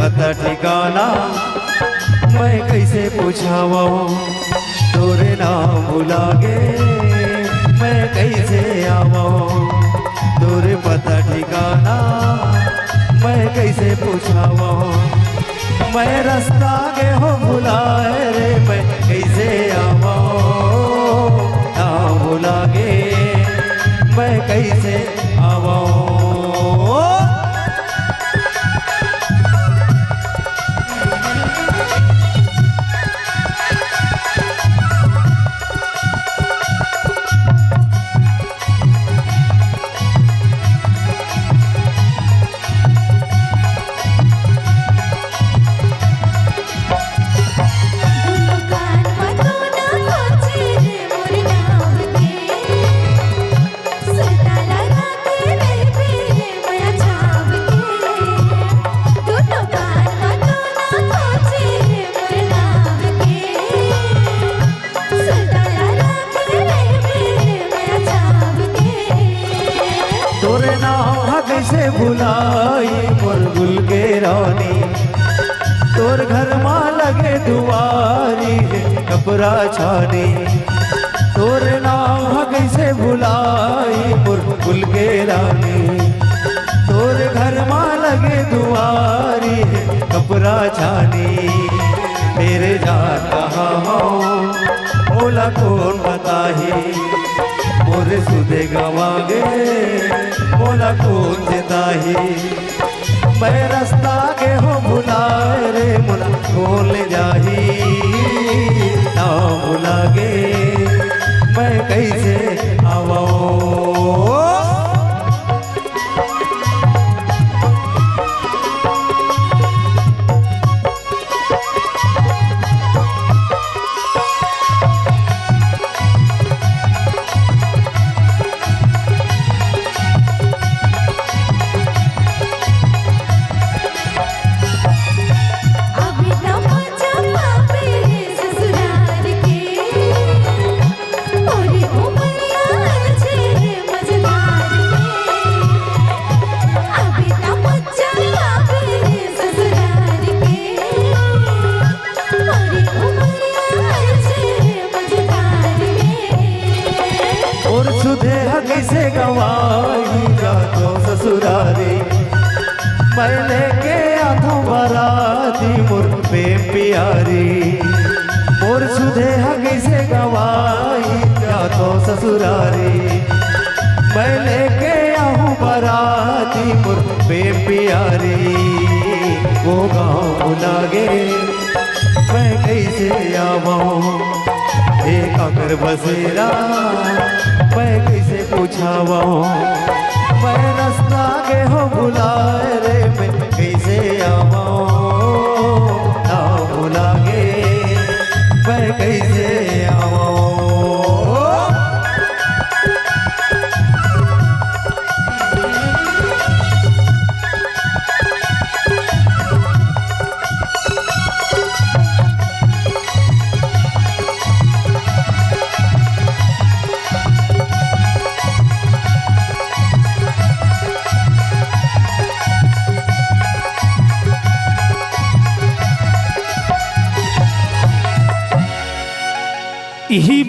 पता ठिकाना मैं कैसे पूछावा तोरे नाम भुला गे मैं कैसे आवा तोरे पता ठिकाना मैं कैसे पूछावा मैं रास्ता गे हो भुलाए रे मैं कैसे आवा नाम भुला गे मैं कैसे आवा। तोरे नाम कैसे भुलाई मोर गुल के रानी तोर घर माँ लगे दुआरी कपड़ा छानी तोरे नाम कैसे भुलाई मोर गुल के रानी तोर घर माँ लगे दुआरी कपड़ा छानी मेरे जान कहाँ हो ओला कौन बताही मोरे सुधे गवागे बोला कौन देताही मैं रास्ता के हो भुलाए रे मुना कौन ले जाही ना भुलागे मैं कैसे आवा। कैसे गवाई जा तो ससुरारी मैं लेके आधा बराती मोर पे प्यारी मोर सुधे कैसे गवाई जा तो ससुरारी मैं लेके आहूँ बराती मोर पे प्यारी वो गाँव लागे मैं कैसे आवाऊँ एक अगर बसेरा मैं कैसे पूछावा मैं रास्ता के हो भुलाए रे मैं कैसे आवा ना भुलागे मैं कैसे आवा। यही